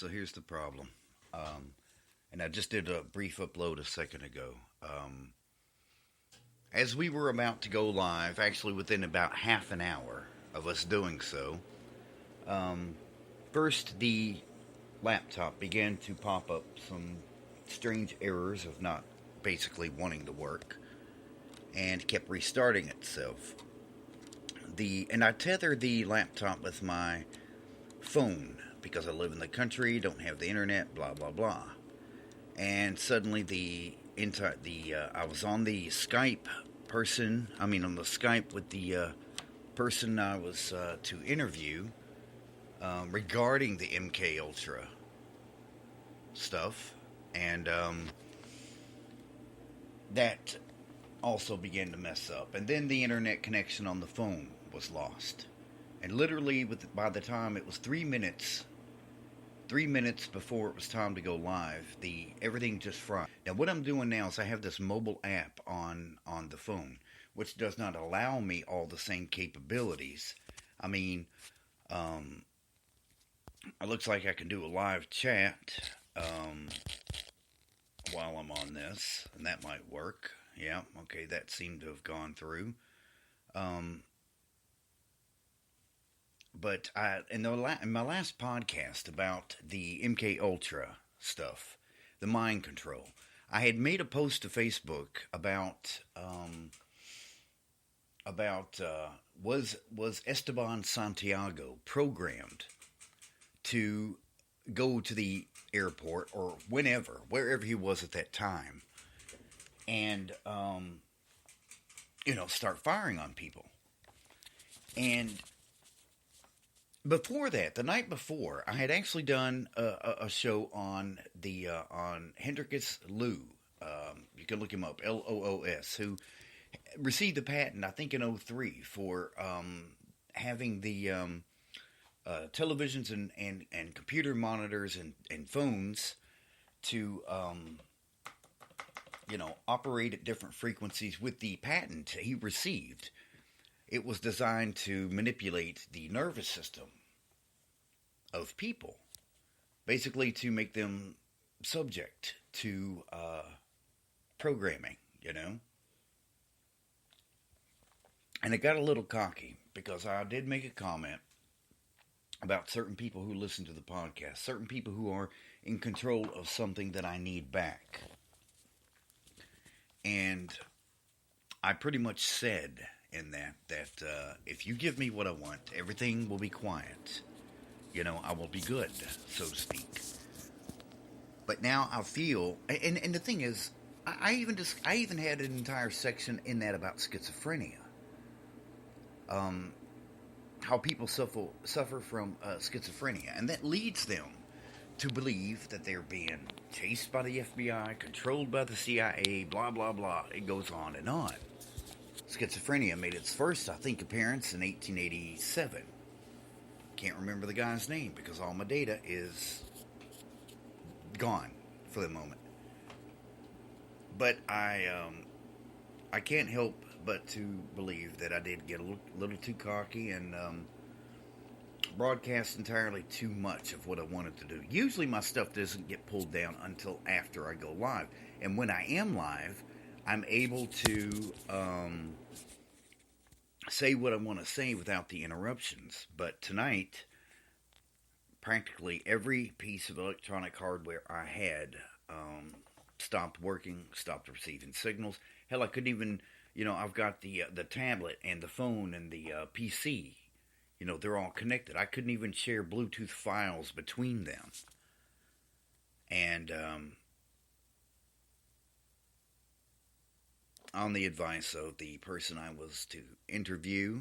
so here's the problem. And I just did a brief upload a second ago. As we were about to go live, actually within about half an hour of us doing so, um, first the laptop began to pop up some strange errors of not basically wanting to work and kept restarting itself. And I tether the laptop with my phone because I live in the country, don't have the internet, blah blah blah. And suddenly I was on the Skype person. I mean, on the Skype with the person I was to interview regarding the MK Ultra stuff, and that also began to mess up. And then the internet connection on the phone was lost. And literally, by the time it was 3 minutes before it was time to go live, the everything just fried. Now, what I'm doing now is I have this mobile app on the phone, which does not allow me all the same capabilities. I mean, it looks like I can do a live chat while I'm on this, and that might work. Yeah, okay, that seemed to have gone through. But in my last podcast about the MK Ultra stuff, the mind control, I had made a post to Facebook about was Esteban Santiago programmed to go to the airport or wherever he was at that time, and start firing on people. And before that, the night before, I had actually done a show on Hendrikus Lou. You can look him up, Loos, who received the patent, I think, in '03 for having the televisions and computer monitors and phones to operate at different frequencies. With the patent he received, it was designed to manipulate the nervous system of people, basically to make them subject to programming, And it got a little cocky because I did make a comment about certain people who listen to the podcast, certain people who are in control of something that I need back. And I pretty much said in that if you give me what I want, everything will be quiet. I will be good, so to speak. But now I feel, and the thing is, I even had an entire section in that about schizophrenia. How people suffer from schizophrenia, and that leads them to believe that they're being chased by the FBI, controlled by the CIA, blah blah blah. It goes on and on. Schizophrenia made its first, I think, appearance in 1887. Can't remember the guy's name because all my data is gone for the moment. But I can't help but to believe that I did get a little too cocky and broadcast entirely too much of what I wanted to do. Usually my stuff doesn't get pulled down until after I go live. And when I am live, I'm able to say what I want to say without the interruptions. But tonight, practically every piece of electronic hardware I had stopped working, stopped receiving signals. Hell, I couldn't even, I've got the tablet and the phone and the PC. They're all connected. I couldn't even share Bluetooth files between them. And on the advice of the person I was to interview,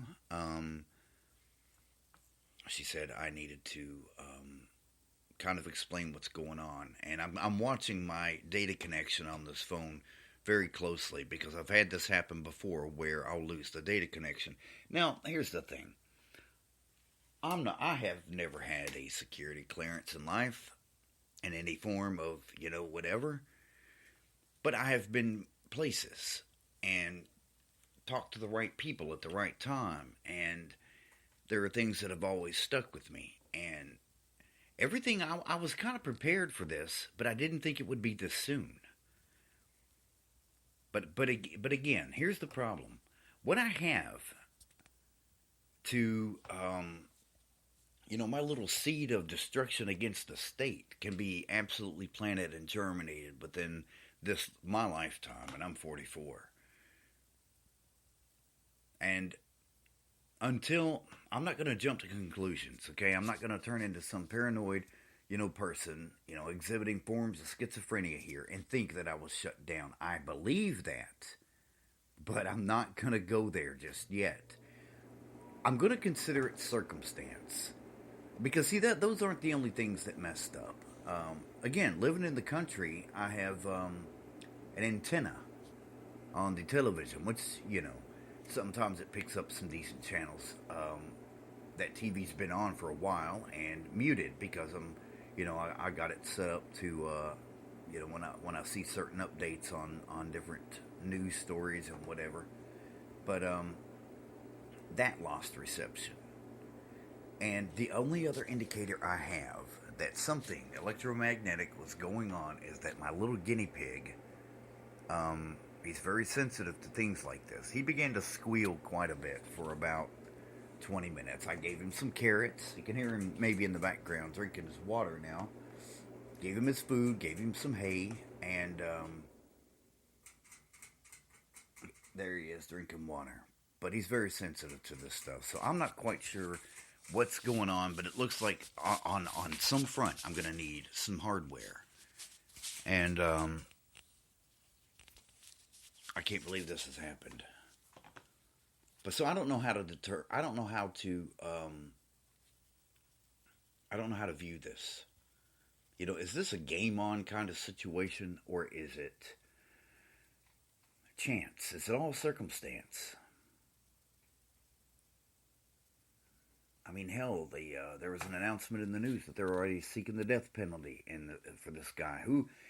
she said I needed to kind of explain what's going on. And I'm watching my data connection on this phone very closely because I've had this happen before where I'll lose the data connection. Now, here's the thing. I have never had a security clearance in life in any form of, whatever. But I have been places and talked to the right people at the right time. And there are things that have always stuck with me. And everything. I was kind of prepared for this, but I didn't think it would be this soon. But again, here's the problem. What I have to my little seed of destruction against the state can be absolutely planted and germinated within this my lifetime, and I'm 44. And until I'm not going to jump to conclusions, okay? I'm not going to turn into some paranoid, person, exhibiting forms of schizophrenia here and think that I was shut down. I believe that, but I'm not going to go there just yet. I'm going to consider it circumstance. Because, see, those aren't the only things that messed up. Again, living in the country, I have an antenna on the television, which, sometimes it picks up some decent channels. That TV's been on for a while and muted because I got it set up to, when I see certain updates on different news stories and whatever. But that lost reception. And the only other indicator I have that something electromagnetic was going on is that my little guinea pig, he's very sensitive to things like this. He began to squeal quite a bit for about 20 minutes. I gave him some carrots. You can hear him maybe in the background drinking his water now. Gave him his food, gave him some hay, and there he is drinking water. But he's very sensitive to this stuff, so I'm not quite sure what's going on, but it looks like on some front I'm going to need some hardware. And I can't believe this has happened. But so I don't know how to I don't know how to view this. Is this a game on kind of situation, or is it chance? Is it all circumstance? I mean, hell, there was an announcement in the news that they're already seeking the death penalty for this guy.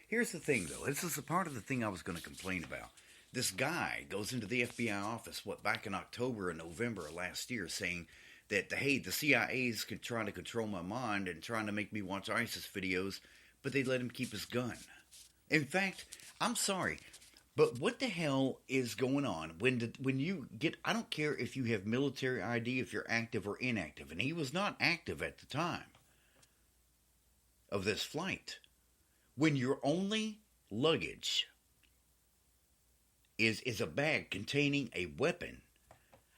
Here's the thing, though. This is a part of the thing I was going to complain about. This guy goes into the FBI office, back in October and November of last year, saying that, hey, the CIA's trying to control my mind and trying to make me watch ISIS videos, but they let him keep his gun. In fact, I'm sorry, but what the hell is going on when you get, I don't care if you have military ID, if you're active or inactive, and he was not active at the time of this flight. When your only luggage is a bag containing a weapon,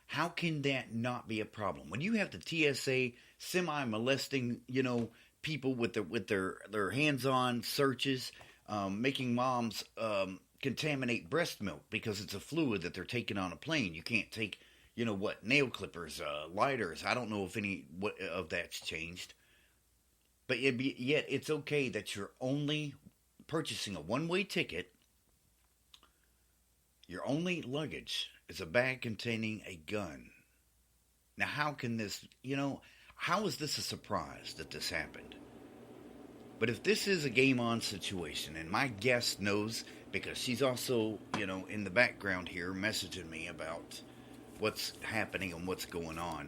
how can that not be a problem? When you have the TSA semi-molesting, people with their hands-on searches, making moms contaminate breast milk because it's a fluid that they're taking on a plane. You can't take, nail clippers, lighters. I don't know if any of that's changed. But yet it's okay that you're only purchasing a one-way ticket. Your only luggage is a bag containing a gun. Now, how can this, how is this a surprise that this happened? But if this is a game-on situation, and my guest knows, because she's also, in the background here messaging me about what's happening and what's going on,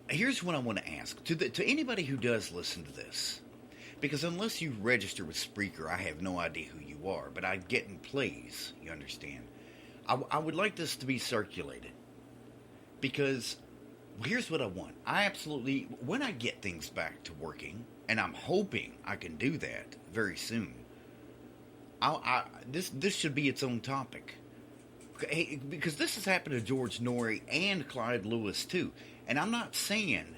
here's what I want to ask. To anybody who does listen to this, because unless you register with Spreaker, I have no idea who you are, but I get in plays, you understand. I would like this to be circulated, because here's what I want. I absolutely, when I get things back to working, and I'm hoping I can do that very soon, this should be its own topic. Hey, because this has happened to George Norrie and Clyde Lewis too. And I'm not saying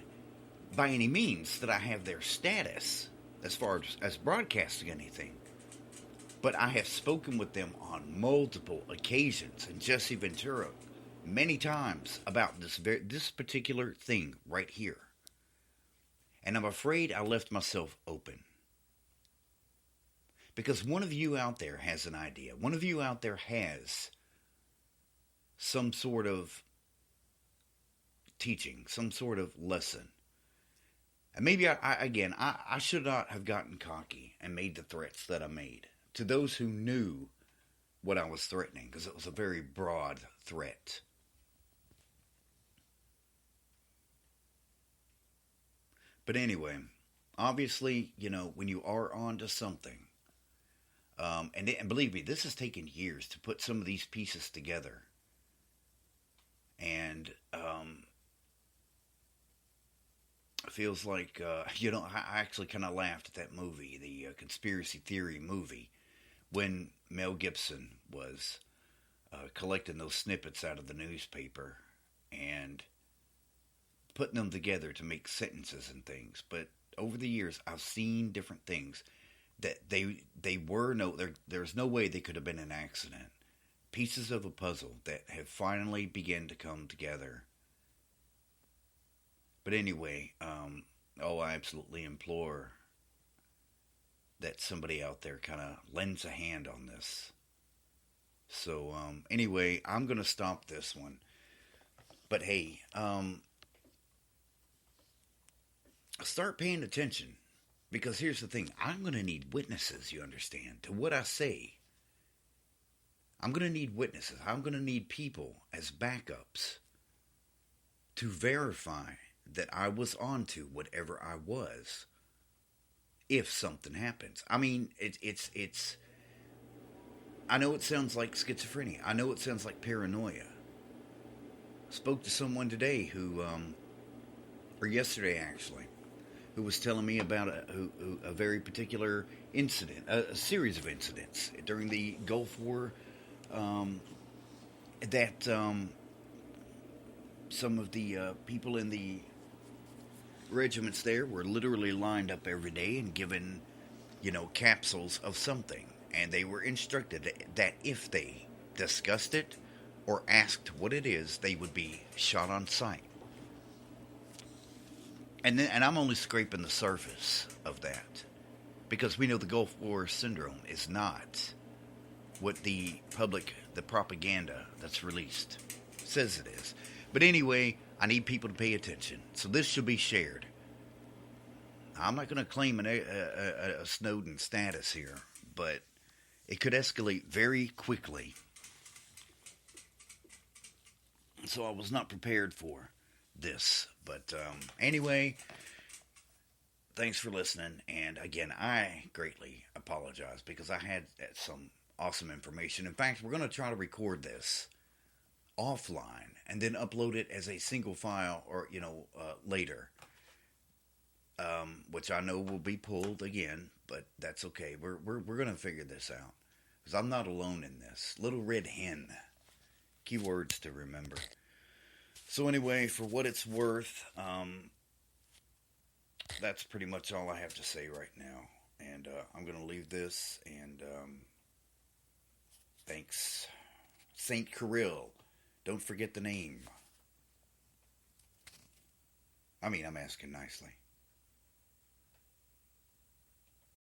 by any means that I have their status as far as broadcasting anything. But I have spoken with them on multiple occasions, and Jesse Ventura many times, about this particular thing right here. And I'm afraid I left myself open. Because one of you out there has an idea. One of you out there has some sort of teaching, some sort of lesson. And maybe, I should not have gotten cocky and made the threats that I made to those who knew what I was threatening, because it was a very broad threat. But anyway, obviously, when you are onto something, and believe me, this has taken years to put some of these pieces together. And it feels like, I actually kind of laughed at that movie, the conspiracy theory movie, when Mel Gibson was collecting those snippets out of the newspaper and putting them together to make sentences and things. But over the years, I've seen different things that they were there's no way they could have been an accident. Pieces of a puzzle that have finally begun to come together. But anyway, I absolutely implore that somebody out there kind of lends a hand on this. So anyway, I'm gonna stop this one. But hey, start paying attention, because here's the thing: I'm gonna need witnesses. You understand, to what I say. I'm going to need witnesses. I'm going to need people as backups to verify that I was onto whatever I was if something happens. I mean, it's I know it sounds like schizophrenia. I know it sounds like paranoia. Spoke to someone today or yesterday actually, who was telling me about a very particular incident, a series of incidents during the Gulf War, that some of the people in the regiments there were literally lined up every day and given, capsules of something. And they were instructed that if they discussed it or asked what it is, they would be shot on sight. And I'm only scraping the surface of that, because we know the Gulf War syndrome is not what the propaganda that's released says it is. But anyway, I need people to pay attention. So this should be shared. I'm not going to claim a Snowden status here, but it could escalate very quickly. So I was not prepared for this. But anyway, thanks for listening. And again, I greatly apologize, because I had some awesome information. In fact, we're going to try to record this offline and then upload it as a single file, or later, which I know will be pulled again, but that's okay. We're going to figure this out, because I'm not alone in this. Little red hen, keywords to remember. So anyway, for what it's worth, that's pretty much all I have to say right now. And I'm going to leave this, and thanks. Saint Kirill. Don't forget the name. I mean, I'm asking nicely.